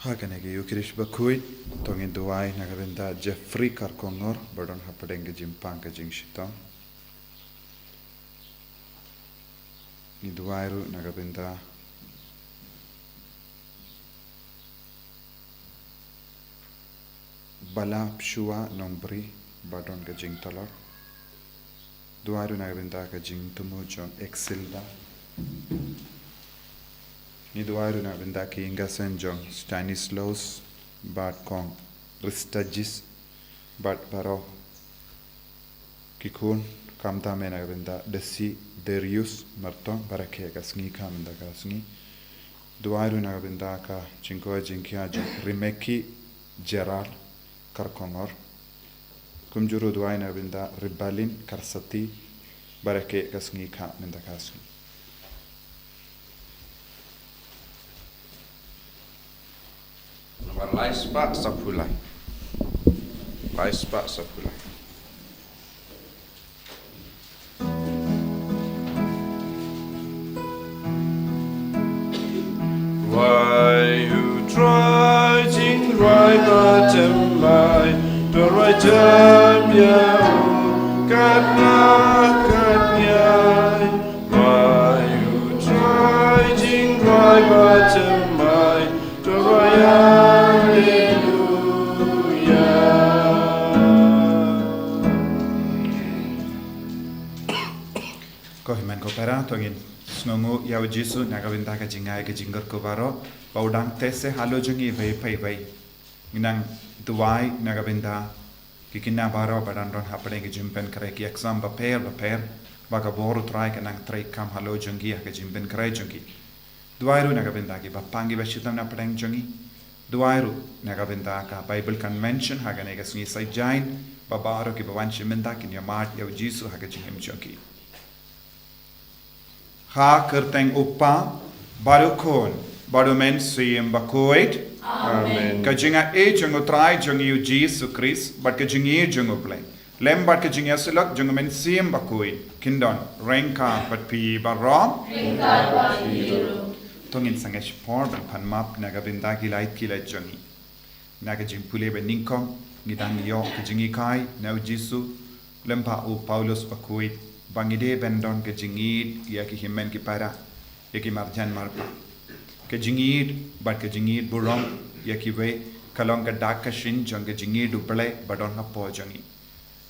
Hakanegi Yukirish Bakhuid, Tongin Duai, Nagavenda, Jeffrey Karkongor, Bardon Hapadenga Jim Panka Jing Shiton. Niduairu Nagavenda Bala Pshua Nombri, Bardon Gajing Tolor. Duairu Nagavenda Gajing Tumu John Exilda. Niduairu Nagavenda Kinga Sen John Stanislaus, Bad Kong, Ristagis, Bad Baro, Kikun, Kamta Menagavenda, Desi, Darius, Marton, Barakega, Sngi Kamenda Gasni. Duairu Nagavenda Ka, Chinko Jinkiaja, Rimeki, Gerard, Karkongor. Kumjuru Duai Nagavenda, Ribalin, Karsati, Barake Gasni Kamenda Gasni. Laispa sapulai. Laispa sapulai. Why you try to right bottom my the right time ya katnya why you try to right bottom my the right Kohiman kopera tongin snongu yau jisu nagawinda ka jingai ka jingar ko baro baudang tese halo jungi vai pai vai minang duai nagawinda kikina baro badan ron hapade ki jimpen kare ki exam baper baga boru try ka nang try kam halo jungi ka jimpen kare jungi duairu nagawinda ki bapangi bashitam na padang jungi duairu nagawinda ka bible convention hagane ka sungi sai jain babaro ki bawan shimenda kin yamat yau jisu haga jingim jungi Ha kerteng upa barukon barumen siem Bakhuid. Amen. Kajinga jungo try jungo yu Jesus Christ but kajingi jungo play. Lem but kajinga sulak jungo men siem Bakhuid. Kindon renka but pi barom. Renka but pi barom. Tongin sangesh por ban panmap nagabinda kilait jungi. Nagajim pule ben ninkong ngidang yo kajingi kai nau Jisu lempa u Paulus Bakhuid. Bangide bendon ke jingid ya ki himen ki para ya ki marjan marpa ke jingid bat ke jingid burom ya ki we kalong ka dak ka shin jong ke jingid uple badon ha po jongi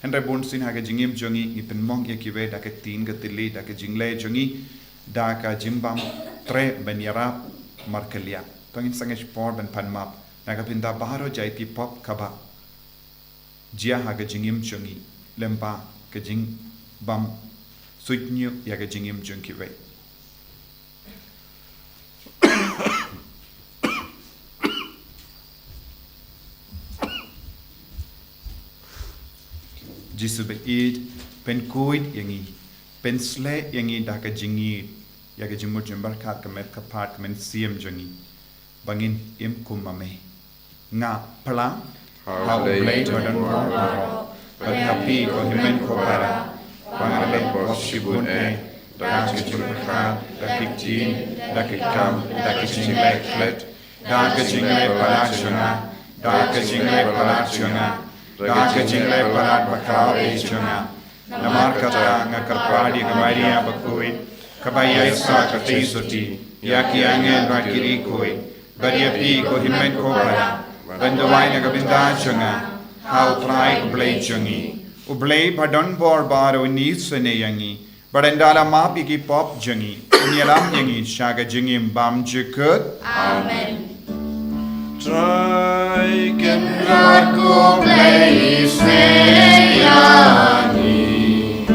henre bon sin ha ke jingim jongi ni pen mong ya ki we dak ke tin ke tili dak ke jingle jongi da ka jimbam tre ben yara markelia tongin sangesh por ben panmap na ka pinda baharo jai ti pop kaba jia ha ke jingim jongi lempa ke jing bam suitnyu yaga jingim junki ve Jisu be id pen kuid yangi pen sle yangi daka jingi yaga jimur jimbar kat kamet kapat kamen siem jungi bangin im kumame nga palang how play badan baro bakapi ko himen ko para Pangalan bos shibun dak jimberkat, dak jin, dak kam, dak jingle flat, dak jingle palachunga, dak jingle palachunga, dak jingle palat bakau ejunga. Namar kata ngakarpadi kamaria Bakhuid, kabaya sa kati suti, yaki angel rakiri koi, bariapi ko himen ko para, bandawai nagabinda chunga, how try blade chungi. Ublay badon bor baro ni sene yangi barandala mapi ki pop jangi unyalam yangi shaga jingim bam jikut Amen. Try can not go play yangi.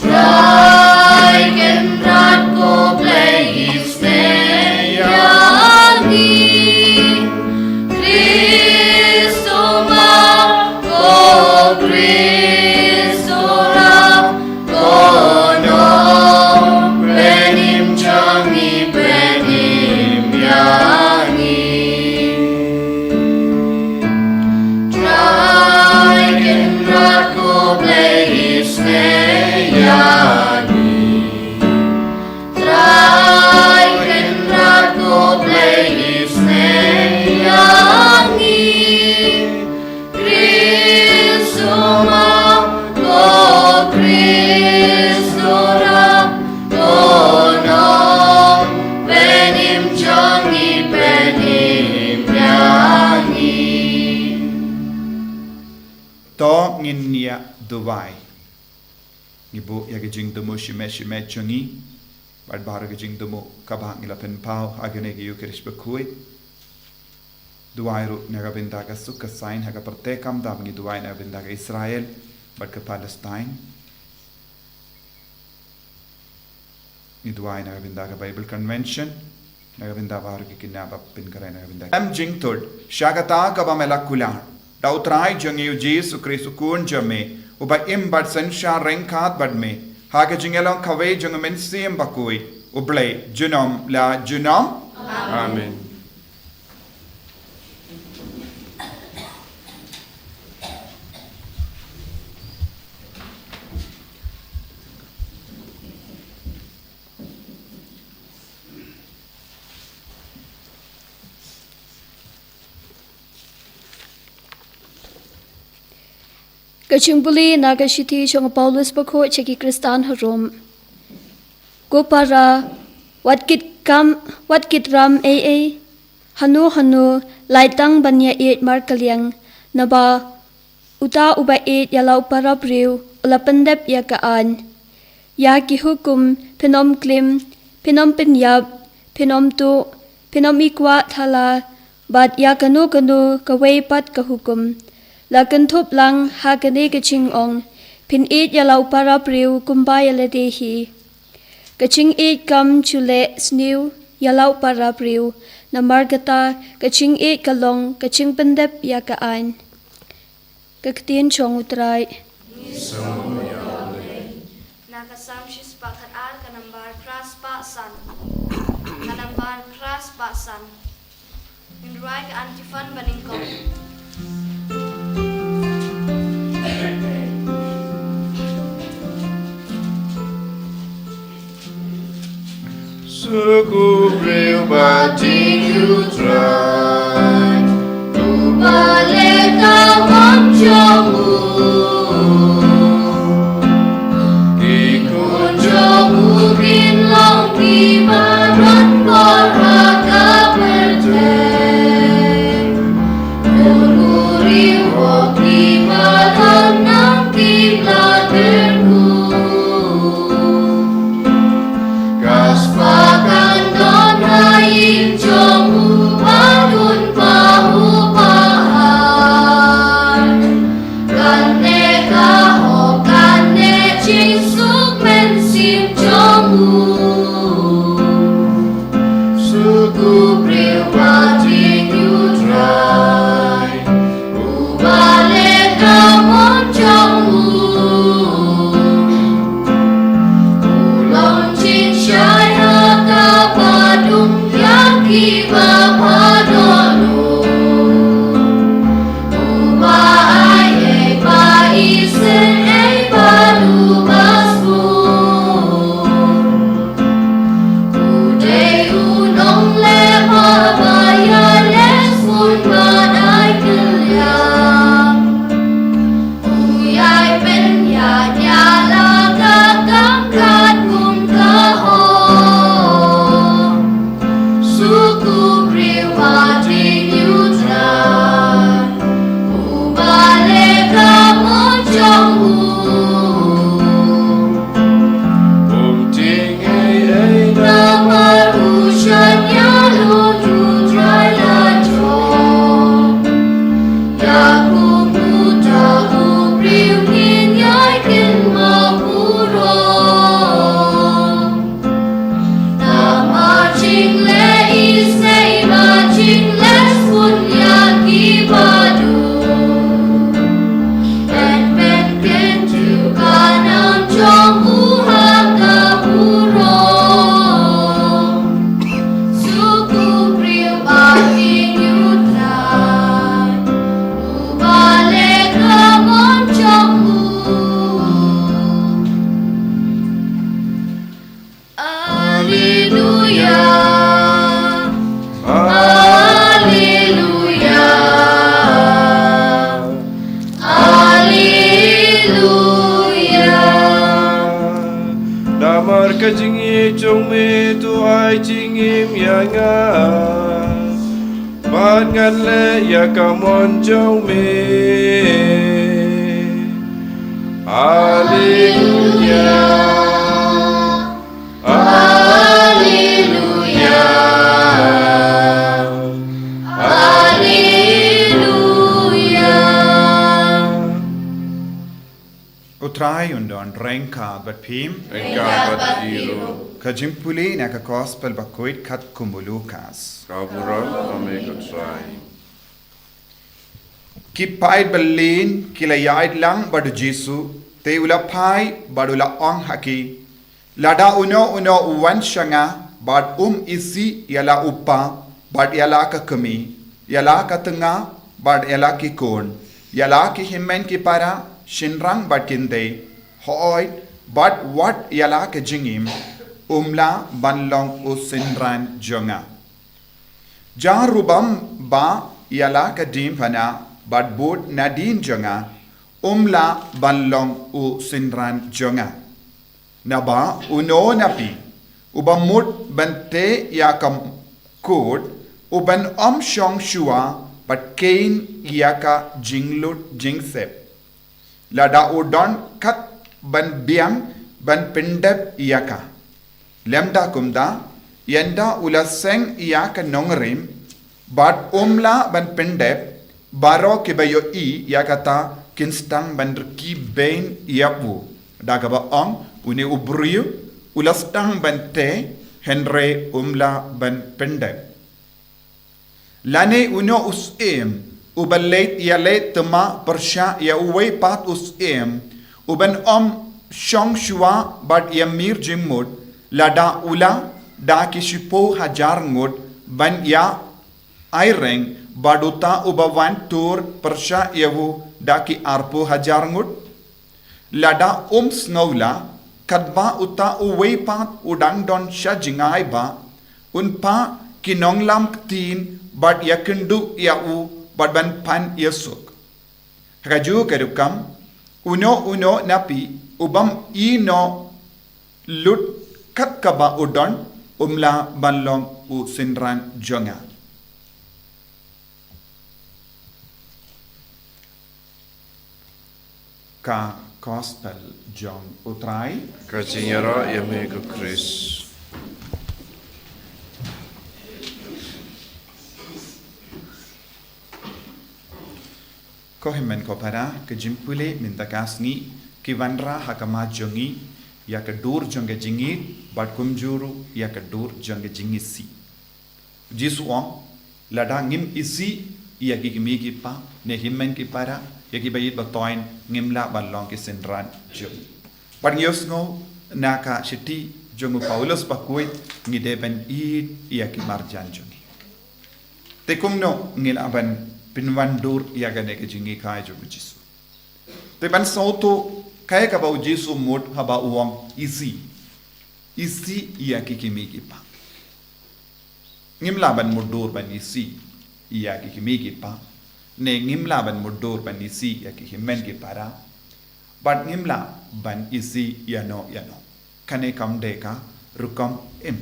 Try can not go play yangi. Cristo ma go Try can not go play Sngi. Lait-ïa Dubai. Ibu ya gijing demo shime chungi. Bad bar gijing demo kabang ila pen pau agane giyu kirish Bakhuid. Dubai ru naga bindaga suka sign haga pertekam damgi Dubai naga bindaga Israel bad ke Palestine. Ni Dubai naga bindaga Bible Convention. Naga bindaga baru ki kinaba pin karai naga bindaga. Am jing thud shagata kaba mela kular. Dautrai jung yu Jesu Christu kun jame. Uba im bad sensha renkat bad me. Haga jingelong kawe jung men siem Bakhuid. Ublay junom la junom. Amen. Kachimbuli nagashiti chong Paulus Bakhuid cheki Kristan harom. Gopara wat kit ram hanu laitang banya et markaliang naba uta uba et yalau para priu ulapandep ya kaan ya ki hukum penom klim penom penyab penom tu penom ikwa thala bat ya kanu kawai pat ka hukum lakan thup lang hakane kaching ong pin et yalau para priu kumbaya ledehi kaching et kam chule sniu yalau para priu na margata kaching et kalong kaching pendep ya kaan kaktin chong utray Nakasam shis pakat al kanambar kras pa san kanambar kras pa san indrai ka antifan baningkong Suku beriu batin you try. Baleka monjomu Kunjomu rinlong di barat koraka berdek Kuluri wok di barat nang kiblaterku Kaspakan don hayin jomu badun pahu pahar Kane kaho kane cingsuk mensim jomu Suku priwati nyutrai Ubale kamon jomu Ulong cinshai haka padung yaki bapadonu Uba aye pa isen ay padu basmu Uday unong lepa baya lesmun badai kelyang Uyay penya nyala kakangkat kum kaho Suku priwati nyutran Ubale kamon jongmu Ting ay Namar usyan yalu tutray lanjong Yakum utahu priwin yaikin mapurong Namar chingle isnei ba chingles pun yaki badu Ben kentu kanam jong uhaka purong Suku priwati nyutran Ubale kamon jongmu Alleluia Alleluia Alleluia Damar ka jingi chong me tu ai jingim ya nga Ban ngan le ya kamon chong me Utrai undon renka bat pim. Engkau batiru. Kajimpuli naka gospel Bakhuid kat kumbulukas. Kau murah kami kutrai. Ki paid balin kila yaid lang badu Jesu. Te ula pai badula ong haki. Lada uno uwan shanga bad isi yala upa bad yala ka kami. Yala ka tengah bad yala ki kon. Yala ki himmen ki para shinrang bad kinde. Hoy bad wat yala ka jingim. Umla banlong usinran jonga. Jarubam ba yala ka dim pana bad bud nadin jonga. Umla banlong usinran jonga. Naba uno napi. Ubamut bante yakam kod. Uban shong shua but kain yaka jinglut jingsep. Lada udon kat ban biang ban pindep yaka. Lemda kumda yenda ulaseng yaka nongrim but umla ban pindep baro kibayo yakata kinstang ban ki bain yapu. Dagaba ong une ubriu ulastang ban te henre umla ban pindep. Lane uno us'im uban Lait-ïa late tema persya ya uway pat us'im uban shong shua bad ya mir jimmud lada ula da kishipo hajar ngud ban ya aireng baduta ubawan tur persya yawu da ki arpo hajar ngud lada snowla kadba uta uway pat udang don siya jingay ba unpa kinonglam ktin bad yakendu yau bad ban pan yasuk. Hagaju kerukam uno napi ubam ino lut kat kaba udon umla banlong u sinran jonga. Ka gospel John utrai Kacinyara yami ke Kris. Ko himen ko para ke jimpule minta kasni ki vanra hakama jongi ya ke dur jonge jingit bad kumjuru ya ke dur jonge jingisi. Jisu ong lada ngim isi ya ki migi pa ne himen ki para ya ki bayit batoin ngimla balong ki senran jong. Bad yosngo naka shiti jongu Paulus Bakhuid ngideben ya ki marjan jongi. Tekumno ngilaban pinwandur yagane ke jingi kai jo Jesu. Te ban sauto kai ka bau Jesu mod haba uang isi ya kikimi pa. Ngimla ban mudur ban isi ya kikimi pa. Ne ngimla ban mudur ban isi ya kikimen ki para. But ngimla ban isi yano. Kane kam deka rukam im.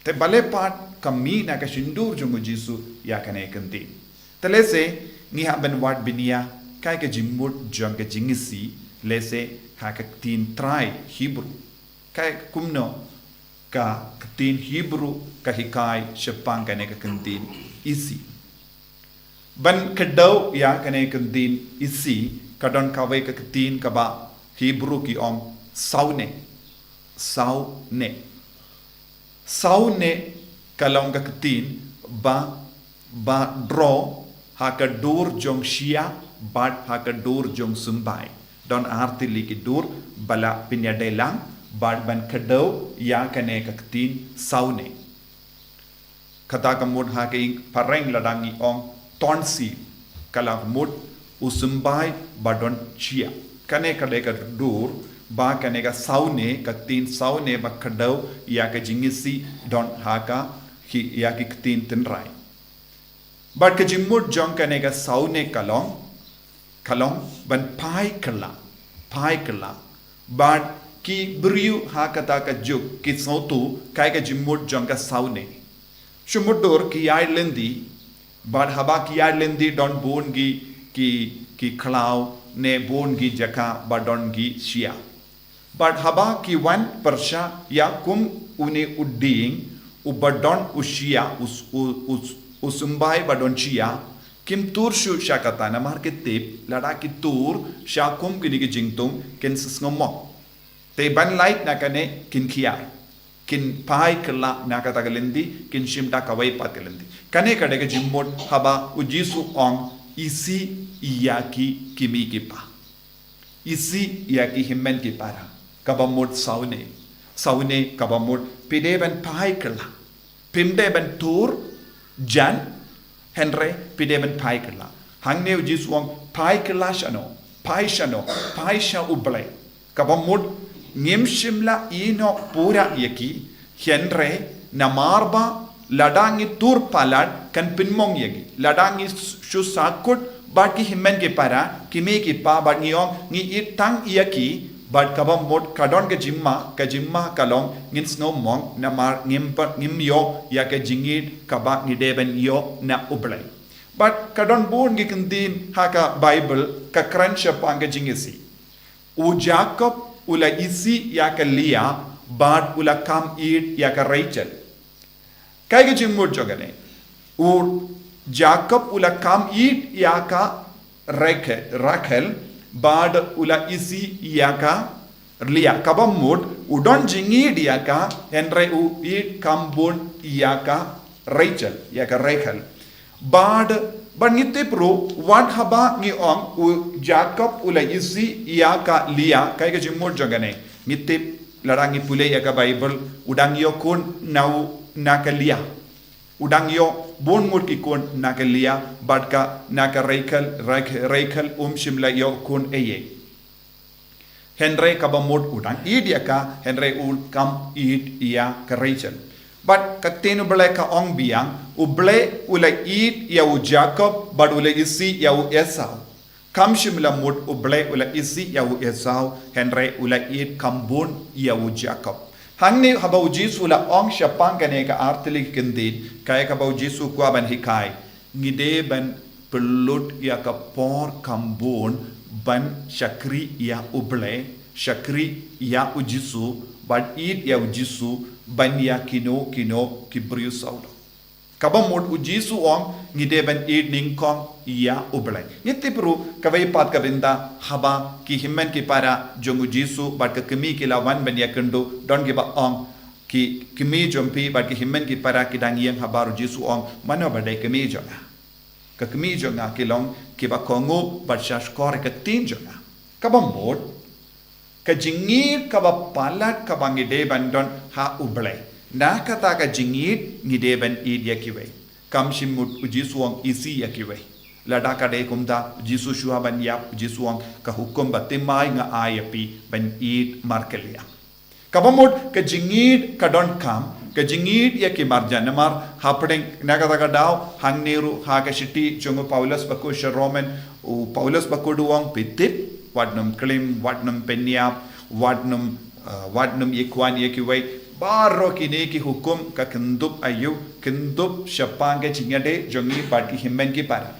Te bale pat kami na ka shindur jo Jesu ya kane kanti. Telese ngiha ban wad binia kai ke jimmut jong ke jingisi lese ka tin try Hebrew kai kumno ka tin Hebrew ka hikai shepang kane ka kantin isi ban kedau ya kane kantin isi kadon kawai ka tin ka ba Hebrew ki ong saune kalong ka tin ba draw hakadur jong shia bad hakadur jong sumbai don arti liki dur bala pinyadelang bad ban kadau ya kane kaktin saune kata kamud haking pareng ladangi ong tonsi kala mud usumbai badon chia kane kade ka dur ba kane ka saune kaktin saune ba kadau ya ka jingisi don haka hi ya ki kaktin tenrai. But ke jimmut jong kane ka saune kalong ban pai kala but ki briu ha kata ka juk ki sautu kai ka jimmut jong ka saune shumudur ki lendi but haba ki lendi don bon ki khalau ne bon gi jaka badon gi shia. But haba ki wan persha ya kum une udding ubadon ushia usumbai badon shia kim tur shu shakata na mar ke tip lada ki tur shakum kini ki jingtung ken sisngomok te ban light na kane kin khiar kin pai kala na kata kalindi kin shimta kawai pat kalindi kane kade ke jimmot haba ujisu ong isi iyaki kimi ki pa isi iyaki himmen ki para kabamot saune kabamot pideban pai kala pimde ban tur jan henre pideban pai kala hangne ujisu ong pai kala shano pai sha uble kabamot ngim shimla ino pura yaki henre namarba ladangi tur palat kan pinmong yaki ladangi shu sakut baki himmen ke para kimi ki pa bat ngiong ngi itang yaki bat kabam mod kadon ke jimma kalong ngin snow mong namar ngim yo ya ke jingit kabak ni deben yo na ublai but kadon bon gi kindin haka bible ka kransha panga jingisi u jacob ula isi ya ka lia bat ula kam it ya ka rachel kai ge jingmut jogane u jacob ula kam it ya ka rachel bad ula isi ya ka lia kabam mut udon jingi dia ka henre u it kambon ya ka rachel bad ngite pro what haba ngi ong u jacob ula isi ya ka lia kai ga jimur jogane ngite larangi pule ya ka bible udang yo kun nau nakalia udang yo bon mut ki kun nakalia bad ka naka rachel shimla yo kun eye henre kabamot udang idia ka henre ul kam id ya ka rachel but katenu ble ka ong biang uble ula id ya u jacob but ula isi ya u esau kam shimla mut uble ula isi ya u esau henre ula id kambon ya u jacob hangni haba u jisu la ong shapang kane ka artili kindit kaya ka ba u jisu kwa ban hikai ngide ban pelut ya ka por kambon ban shakri ya uble shakri ya u jisu but id ya u jisu ban ya kino kibriu saudo kabam mod ujisu ong ngide ban id ning kong ya ublai yeti pro kawai pat kabinda haba ki himmen ki para jong ujisu bat ka kemi ki lawan ban ya kendo don give ong ki kemi jompi bat ki himmen ki para ki dang yang habaru jisu ong mano badai kemi jonga ka kemi jonga ki long ki ba kongo bat shash kor ka tin jonga kabam mod ka jingit ka ba palat ka bangide bandon ha ublai na kata ka jingit ngide ban id yakiwe kam shimut ujisuang isi yakiwe lada ka de kumda jisu shuha ban yap jisuang ka hukum batimai nga ayapi ban id markelia kabamut ka jingit ka don kam ka jingit yaki marjan namar hapdeng na kata ka daw hangneru ha ka shiti chungo paulus baku roman u paulus baku duang pitip wadnum klim wadnum penyap wadnum ikwan yakiwe baro kini ki hukum ka kendup ayu kendup shapanga jingade jongi bat ki himmen ki para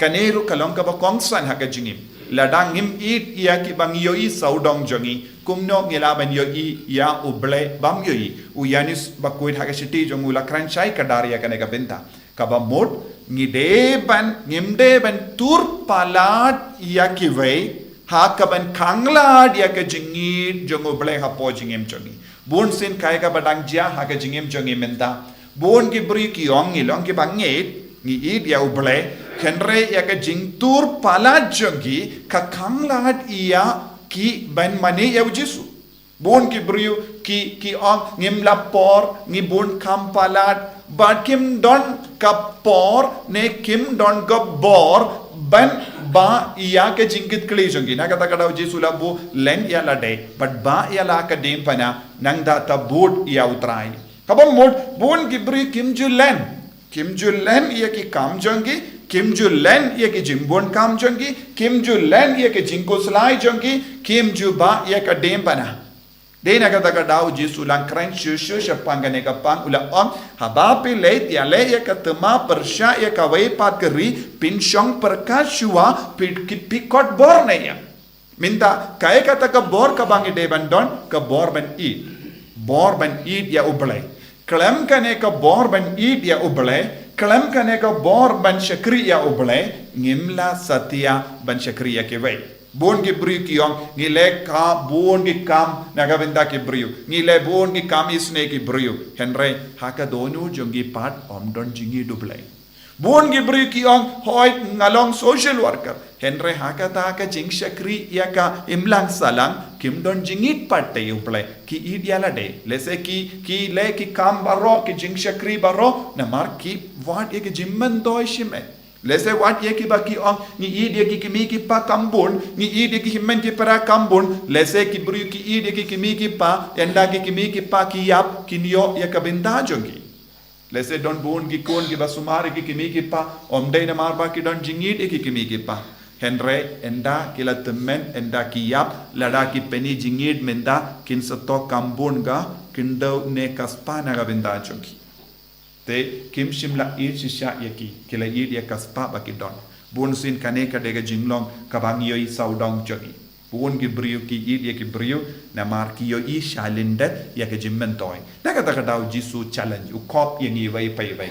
kaneru kalong ka ba kongsan ha ka jingim ladang him it ya ki bang yoi saudong jongi kumno ngela ban yoi ya uble bam yoi u yanis Bakhuid ha ka shiti jongu la kranchai ka daria ka ne ka benta ka ba mod ngide ban tur palat ya ki ve ha ka ban kangla dia ka jingi jongu ble ha po jingim jongi bon sin kai ka badang jia ha ka jingim jongi menta bon ki bri ki ong ilong ki banget ni id ya uble kenre ya ka jing tur pala jongi ka kanglat ia ki ban mani ya ujisu bon ki bri ki ong ngim la por ni bon kam palat but kim don ka por ne kim don ka bor ban ba iya ke jingit kli jongi na kata kada ujisu la bu len ya la de but ba ya la ka dem pana nang da ta bud ya utrai kabam mod bon gibri kim julen ya ki kam jongi kim julen ya ki jimbon kam jongi kim julen ya ki jingko slai jongi kim ju ba ya ka dem pana Dei kata daw Jesu lang kren shushu shapang kane kapang ula ong habapi lait-ïa ka tema persya ya kawai pat keri pinsyong perkashua pikot bor na ya. Minta kaya kata ka bor ka bangi de bandon ka bor ban eat. Bor ban eat ya ublay. Klem kane ka bor ban eat ya ublay. Klem kane ka bor ban shakri ya ublay. Ngimla satya ban shakri ya keway. Bon ki briu ki yong ngile ka bon ki kam nagavenda ki briu ngile bon ki kam isne ki briu henry haka donu jongi pat omdon jingi dublay bon ki briu ki yong hoy ngalong social worker henry haka ta ka jing shakri ya ka imlang salang kim don jingit pat te ublay ki ideala de lese ki le ki kam baro ki jing shakri baro na mar ki wat ek jimman doy shimet Lese wat ye ki baki ong ni ide ki kimi ki pa kambun ni ide ki himmen ki para kambun lese ki bru ki ide ki kimi ki pa enda ki kimi ki pa ki yap ki niyo ya kabinda jongi lese don bun ki kon ki basumari ki kimi ki pa omdai na marba ki don jingid ki kimi ki pa henre enda ki la temen enda ki yap lada ki peni jingid menda kin sato kambun ga kindo ne kaspa na kabinda jongi te kim shimla ir shisha yaki kila ir ya kaspa bakidon bun sin kane ka dega jinglong kabang yoi saudong jogi bun ki brio ki ir ya ki brio na mar ki yoi shalindet ya ke jimmen toy daga daga daw jisu challenge u kop yengi vai pai vai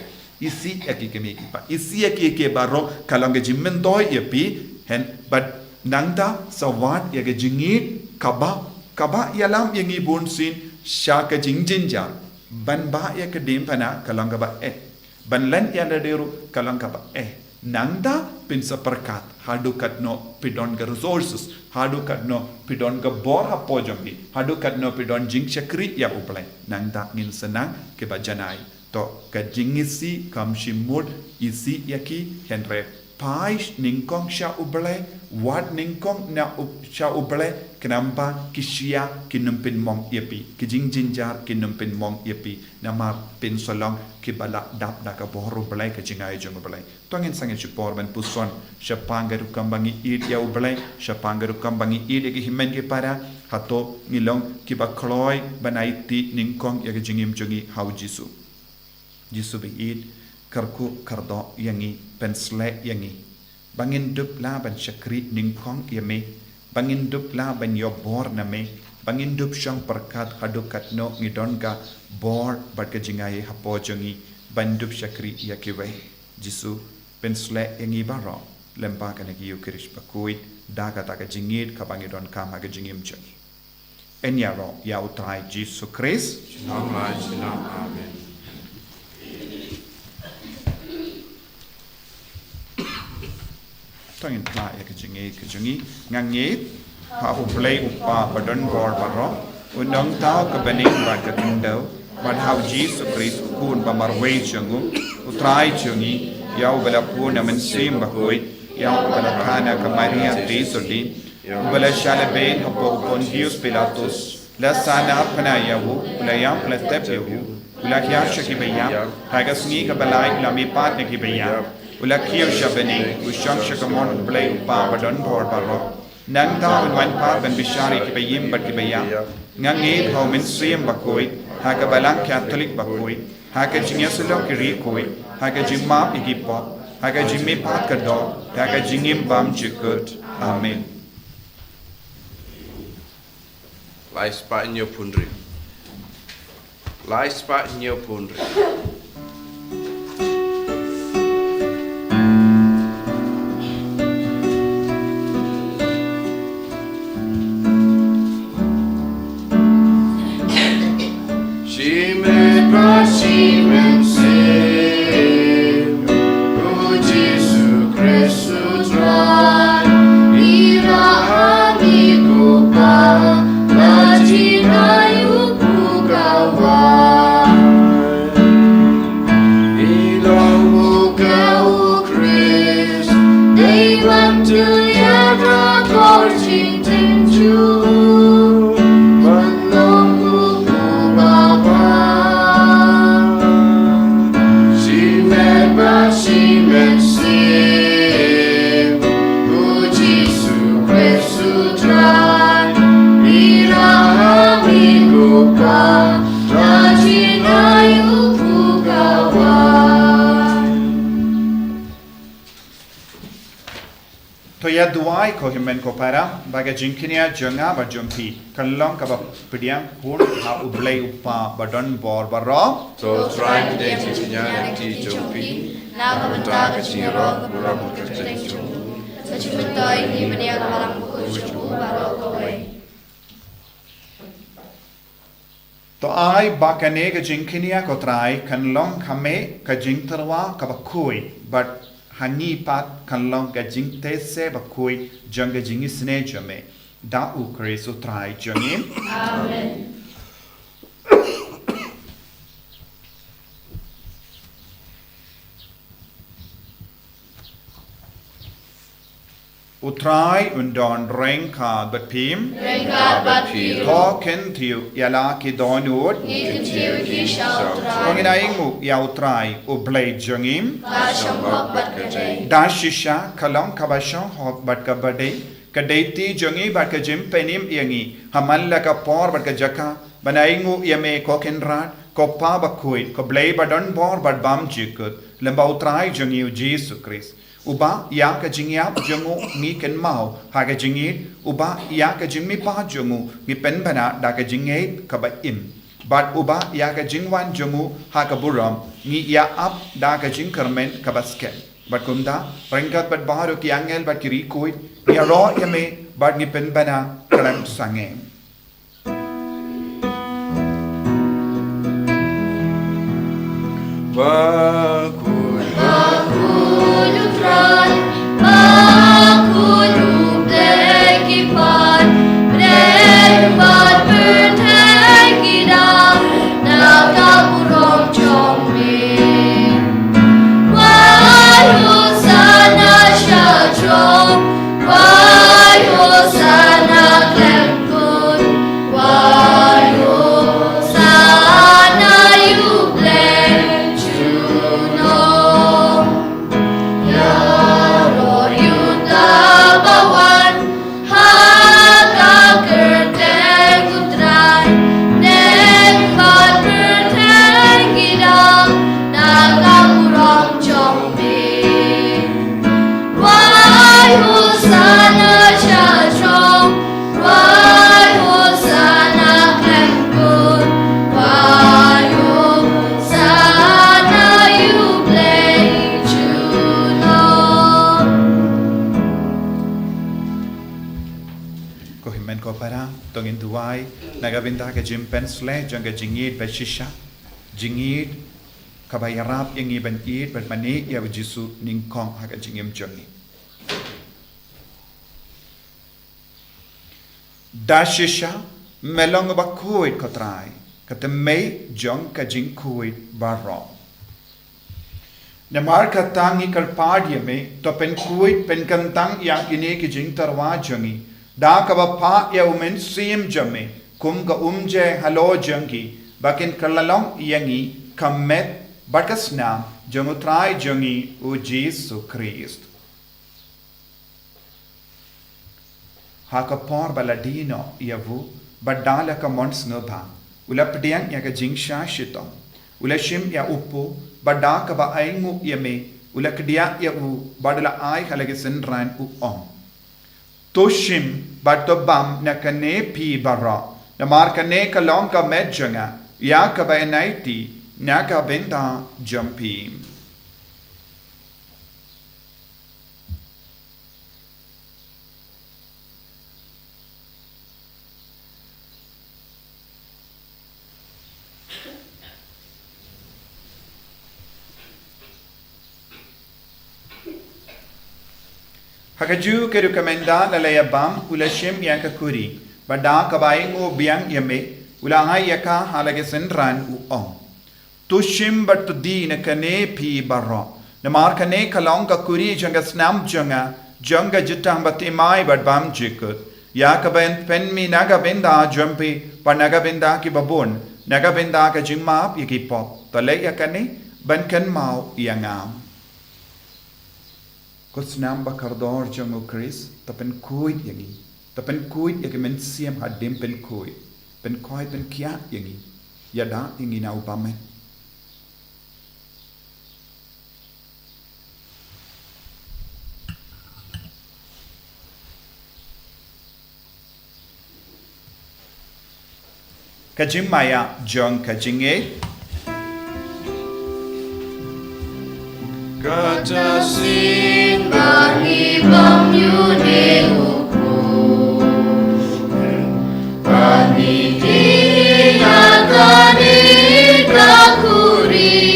isi yaki ke mi pa isi yaki ke baro kalong ke jimmen toy ya pi hen but nangda sawat ya ke jingit kaba yalam yengi bun sin sha ka jingjinja ban ba ya kedim pana kalanga ba ban len ya deru kalanga ba nangda pin seperkat hadu katno pidon ga resources hadu katno pidon ga bor ha pojombi hadu katno pidon jing chakri ya uplai nangda ngin senang ke bajanai to ka jingisi kam shimud isi yaki henre paish ningkong sha ublai wat ningkong na sha ublai kenapa kisia kinumpin mong yepi kijing jinjar kinumpin mong yepi nama pin solong kibala dap da ka boru ublai ka jingai jong ublai tongin sange chupor ban puson shapangaru kambangi id ya ublai shapangaru kambangi id ki himen ki para hato ngilong kiba kloi banaiti ningkong ya jingim jongi hau jisu bi id karku kardo yangi pensle yangi bangin dup la ban shakri ningkong yame bangin dup la ban yo bor na me bangin dup shang perkat hadukat no ngidon ga bor bat ka jingai hapo jongi ban dup shakri yakiwe jisu pensle yangi baro lempa kana gi ukirish Bakhuid daga daga jingit ka bangidon kam ha jingim jongi enyaro ya utrai jisu Christ amen. Tangin pla ya kejungi ngangit ha uplay upa badon bor baro undang tau ke bening bad ke kindau bad hau Jesus Christ kun bamarway chungu utrai chungi yau bala puna mensim Bakhuid yau bala kana ke Maria Trisodin bala shalaben hapo Pontius Pilatus la sana panayahu ulayam platepehu ulakya shakibaya haga Sngi ke balai lami pat ne kibaya ulakio shabani ushang shakamon play upa badon bor baro nang ta wan pa ban bishari ki bayim bat ki baya ngangit how min siem Bakhuid haga Balang Catholic Bakhuid haga jinyaslo ki ri koi haga jimma igipo haga jimme pat ka do haga jingim bam jikut amen Lai spa nyo pundri Lai spa nyo pundri ya duai ko himen ko para baga jinkinia jonga ba jompi kanlong ka ba pidiang pun ha ublei upa badon bor baro So try to date in Yanati Jumpi, Nagavanta Chiro, Rabu Christian, such a toy, even a Balang Baroko. to ai bakane ka jinkinia ko trai kanlong kame ka jingtarwa ka bakhuid but hani pat kanlong ka jingte se bakhuid jonga jingi sne jame da u kreso trai jongim Amen. utrai undon reng ka bat pim Rengat batu. ko ken tiu yala ki donut Ikentiu ki shall Kongin try. aing mu ya utrai u blade jongim Kasham hok bat kajay. da shisha kalong kabashong hok bat ka bade kadeti jongi bat ka jim penim yangi hamalla ka por bat ka jaka banaingu yame ko kenrat ko pa bakhuid ko blade badon bor bat bam jikut lamba utrai jongi u Jesus Christ uba ya ka jingyap jongu ngi ken mau ha ka jingit uba ya ka jingmi pa jongu ngi pen bana da ka jingait ka ba im bat uba ya ka jingwan jongu ha ka buram ngi ya ap da ka jing karmen ka basket bat kumda rengkat bat baru ki angel bat kiri kuit ya ro ya me bat ngi pen bana kalam sange Bakhuid. Bakhuid utrai. Bakhuid ublekipad. Brekipad bertekidang. Nagapurong jombe. Wai hosana syajong. Wai hosana klempun. Wai hosana yublek. ko himen ko para tongin duai nagabinda ka jim pensle janga jingit beshisha jingit kabayarap yang iban it bat mani ya jisu ningkong ha ka jingim jongi dashisha melong bakhuid ko trai katemei jong ka jingkuid baro Namar katangi karpadia me to pen kuit pen kantang yang ini ki jing tarwa jangi da ka ba pa ya umen sim jame kum ka umje halo jangi bakin kalalong yangi kamet bakasna jangu trai jangi u Jesus Christ ha ka por baladino yavu badala ka mons no ba ulapdiang ya ka jing sha shitong ulashim ya upo bada ka ba aingu yame ulakdia ya u badala ai halage senran u om toshim batobam na kane pi bara na mar kane kalong ka medjanga ya ka ba naiti na ka benda jampi Hakaju ke rekomenda lalaya bam ulashim yang ka kuri bada kabaingo biang yame ulangai yaka halage senran u om tushim batudi na kane pi barra namar kane kalong ka kuri janga snam janga jitang batimai bad bam jikut ya ka ben pen mi naga benda jumpi panaga benda ki babun naga benda ka jimap yaki pop talaya kane ban kan mau yangam Kosnam bakardor jango Chris tapen kuit yangi tapen kuit yaki men siam hadim pen kuit pen koi pen kia yangi yada yangi na upamen Kajing maya jong kajing Katasin Bagi bang yude uku Bagi dinyatani kakuri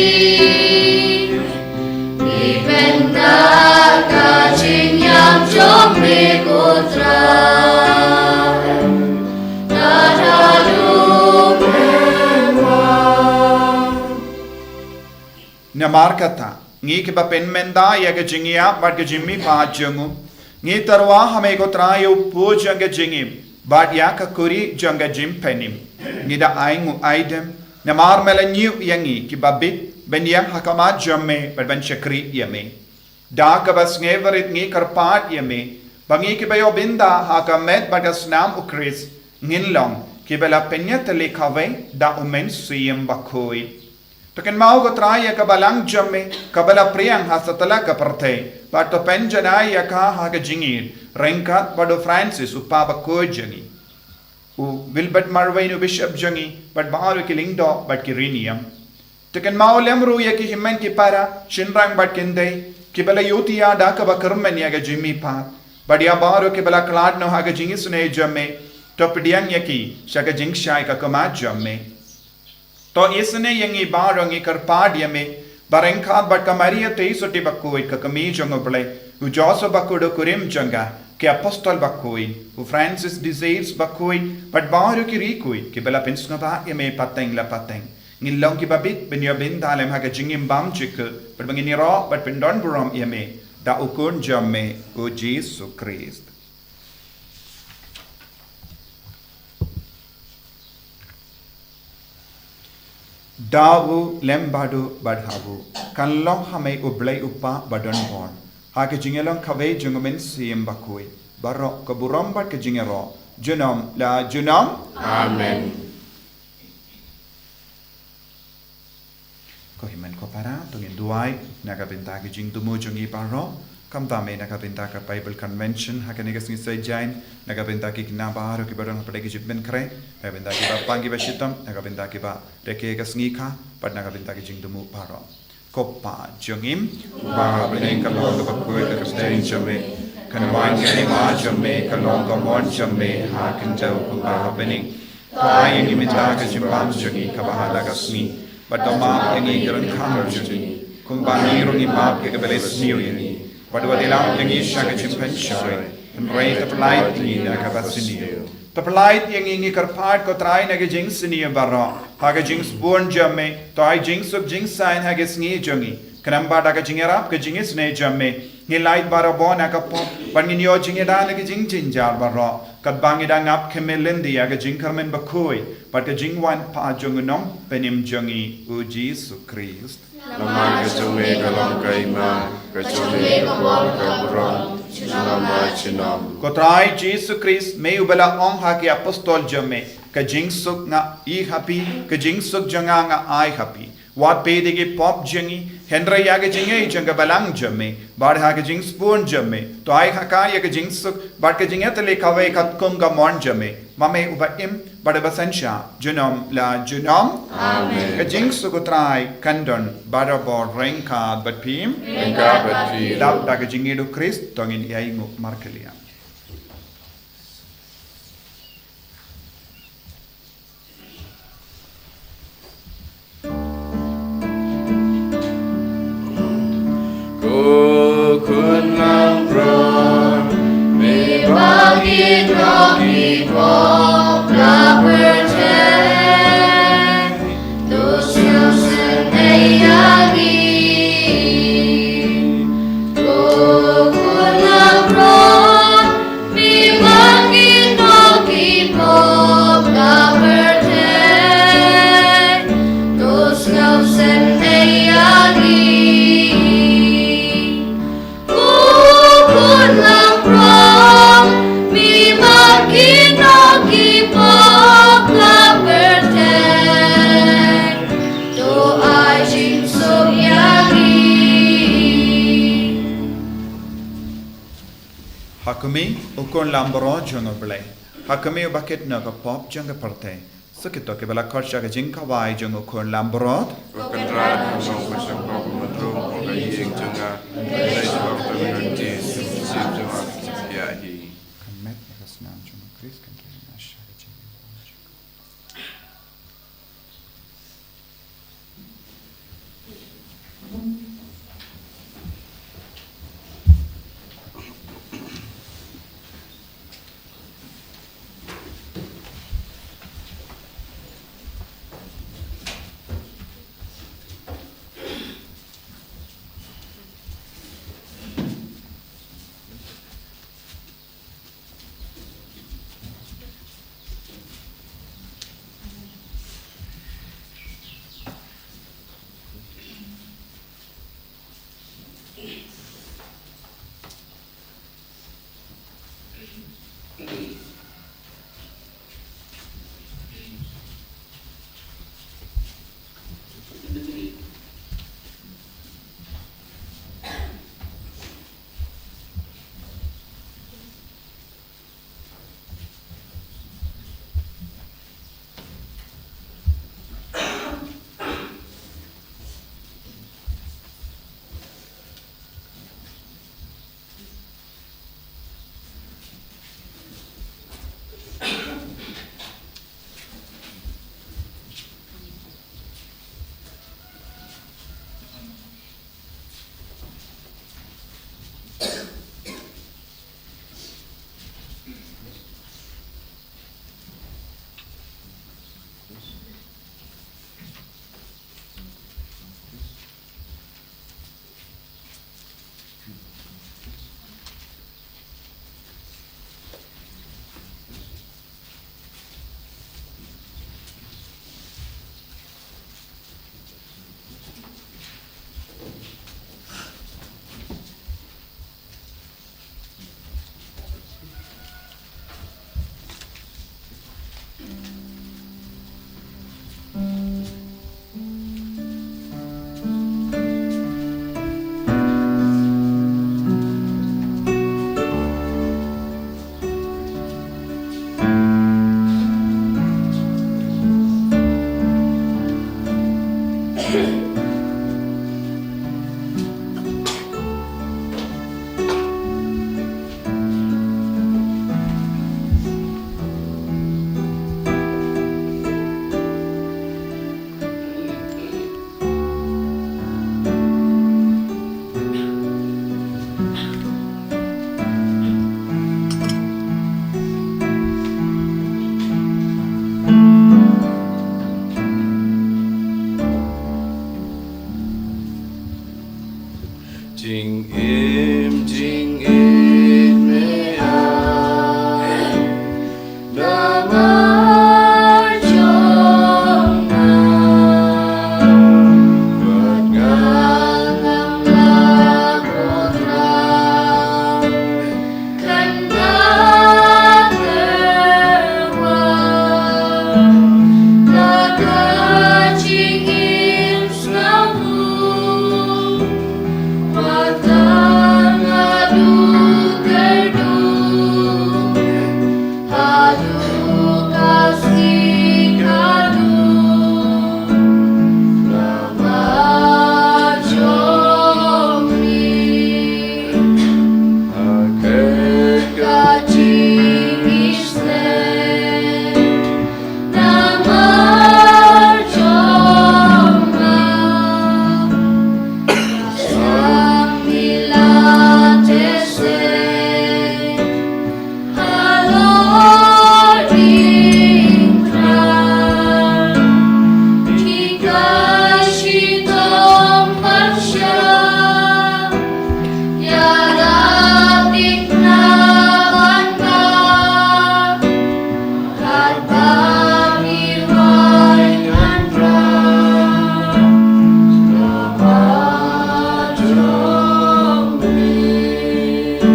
Dipendar kajing yang jombe kotra Nadadu Namar kata Ngi ke bapen menda ya ke jingia bat ke jimmi pa jungu ngi tarwa hame ko trayo pu janga jingim bat ya ka kuri janga jim penim ngi da aingu aidem namar mela nyu yangi ki babit ben yang hakama jamme bat ben chakri yame da ka bas ngeverit ngi karpat yame bangi ki bayo binda hakamet bat asnam ukris ngin long ki bela penya tele khave da umen siyam Bakhuid Token mau ko traya ka Balang jamme kabala priyang hasatala ka parthe but to penjanaya ka ha ka jingir renkat bado Francis upa Bakhuid jangi u Wilbert Marwain bishop jangi but baharu ki lingdo but ki rinium token mau lemru ya ki himmen ki para shinrang but kinde ki bala yotiya da ka bakarmen ya ga jimmi pa but ya baharu ki bala klad no ha ka jingi sune jamme to pdiang ya ki shaka jing shai ka kama jamme To isne yangi barangi karpad yame barengkhat bat kamaria te soti Bakhuid ka kami jongoble u Joseph Bakhuid kurim janga ke apostol Bakhuid u Francis desires Bakhuid but baru ki rikuid ke bela pensna ba yame pateng la pateng ngilong ki babit ben yo bin dalem ha ka jingim bam chik but bangini ro but pendon buram yame da ukun jamme u Jesus Christ Dawu lembadu badhavu kanlong hame ublay upa badon born hake jingelong kave jungumen siyam Bakhuid barok kaburam bat ke jingero junom la junom Amen ko himen ko para tungin duai nagabenta ke jing tumu jungi paro kam tame nagabenta ka Bible Convention hake negas ni sajain nagabenta ki kinabaro ki badon pada ki jibben kre nagabenta ki ba pangi ba shitam nagabenta ki ba reke ka sngi kha pad nagabenta ki jing tumu paro kopa jungim Ba beneng kalong ka Bakhuid ka Kristen jamme kanwan ke ma jamme kalong ka mon jamme ha kinjau ku ba beneng Kaya yang imita ka jimbam jungi ka bahala ka sni Badoma yang ikiran khamar jungi Kumbangi rungi map ke beles niu yangi Padwa dilam yang isya ka jimpen shoy Penrei tapelait ni na ka basiniu Tapelait yang ingi karpat ko try na jing sini barro haga jing born jamme to ai jing sub jing sign haga sngi jungi kanamba daga jingerap ka jingis ne jamme ni light bara bona ka pop bangin yo jingeda na jing jinjar barro kat bangida ngap kemelendi haga jing karmen Bakhuid but ka jing wan pa jungunom penim jungi u Jesus Christ Lamar ka jungi kalong ka ima Ka jungi ka buang ka burong Chinama chinam ko try Jesus Christ me ubala ong haki apostol jamme ka jing suk nga I happy ka jing suk janga nga I happy wat pedige pop jangi Henry yaga jinge janga Balang jamme bar haga jing spoon jamme to I haka yaga jing suk bar ka jinge tele kawai kat kunga mon jamme mame uba im bar basansha junom la junom Amen ka jing suk try kandon bar bor renka bat pim Engkau bati dap daga jinge do Christ tongin yai ngu markelia Kun lang bron Me Bagi rogi pop la percaya Dos yosen eyagi Kukun labron Mi bagi rogi pop la percaya Dos yosen eyagi Hakumi ukon lambro jongo ble. Hakumi ubaket na ka pop jonga parte. Sakito ke bala korcha ke jing kawai jong ukun lambrot. Bukan rat kosong kosong kau menurut kau yang jengah. Dari sebab terhenti siap jengah siahi. Kamet kasnam jong Chris kan ke nasha ke jing. Jing im me ai. Damar jona Buat ngalam lakutra Kanda terwar Laga jing im snamu Watang adu gerdu Adu kasih kadu Nama jomni Kaji isne Nama jomna Samila tese Halo dingkran Jika shitom marsha Ya rabik nawanka Kata mirai andra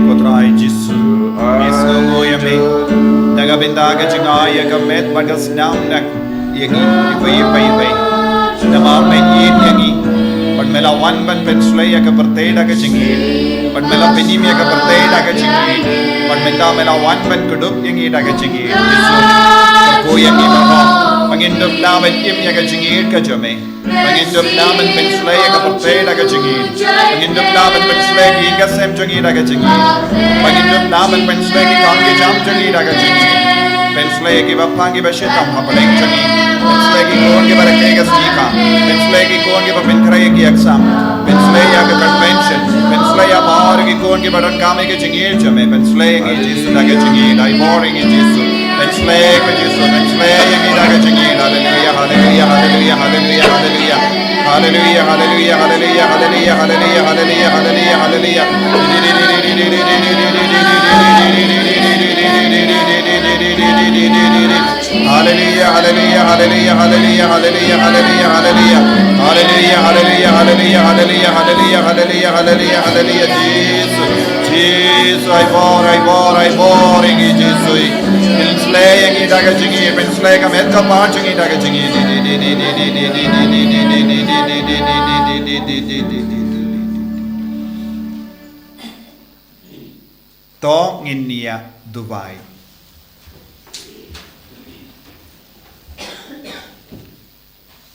Kotrai jisu. Esngo yame. Daga bendaga jingaya kamet bagas nam nak. Yangi ipai ipai ipai. Nama men yin yangi. But mela one ban penslay ya ka perteda ka jingi. But mela pinim ya ka perteda ka jingi. But mela one ban kudup yang ida ka jingi. Ko yang iba mo. Mangindup namin im ya ka jingi ka jame. Mangindup namin penslay ya ka perteda ka jingi. Mangindup namin penslay ki ka sem jingi da ka jingi. Mangindup namin penslay ki kangge jam jingi da ka jingi. Penslay ki bapangi bashitam hapaleng jingi. Penslay ki kon ki barakay ka sika. Penslay ki kon ki bapinkray ki exam. Penslay ya ka convention. Penslay ya mahar ki kon ki barat kame ki jingi jame. Penslay ki jisu da ka jingi. Dai boring ki jisu. Penslay ki jisu. Penslay ki da ka jingi. Hallelujah, hallelujah, hallelujah, hallelujah, hallelujah. Hallelujah, hallelujah, hallelujah, hallelujah, hallelujah, hallelujah, hallelujah, hallelujah. Hallelujah, hallelujah, hallelujah, hallelujah, hallelujah, hallelujah, hallelujah. Hallelujah, hallelujah, hallelujah, hallelujah, hallelujah, hallelujah, hallelujah, hallelujah. Jesus, Jesus, I bore, Jesus. Penslay yang ida ka jingi, penslay ka met ka pa jingi ida ka jingi. To nginia Dubai.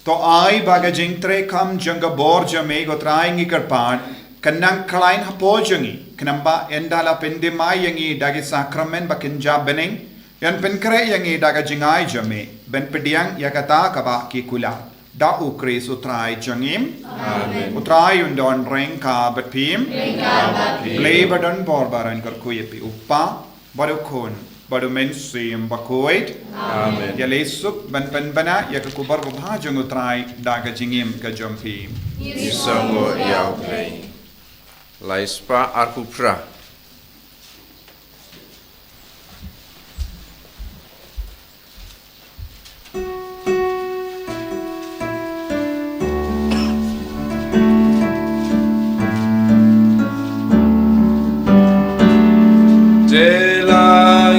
To ai baga jingtre kam janga bor jame go traingi karpan kanang klein hapo jangi kanamba endala pendemai yangi dagi sakramen bakinja bening yan penkre yangi daga jingai jame ben pediang yakata kaba ki kula da ukris utrai jangim amen utrai undon rengka batpim play badon borbaran kar kuyepi uppa barukon Badu mensim Bakhuid. Amen. Ya lesuk ban bana ya kubar babha jangutrai daga jingim ka jompi. Isango yau play. Laispa arkupra.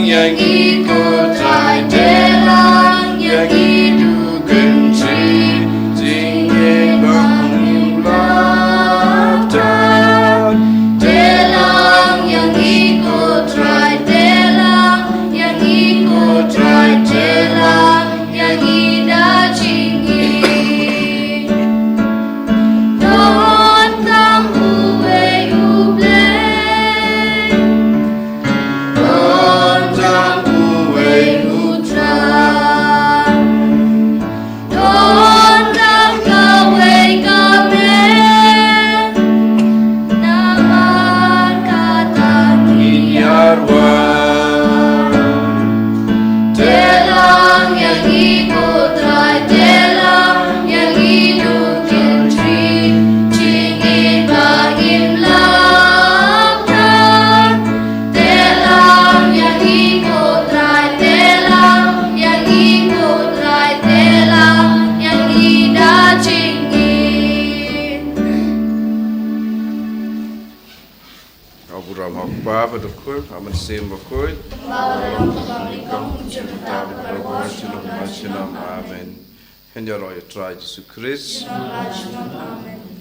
Yang ikut trai delang yang hidup kenci tinggi bangun lautan delang yang ikut trai delang yang ikut trai delang yang indah tinggi don kamu uble Baba the cook, I'm in same Bakhuid. Amen. And your try Jesus Christ. Amen.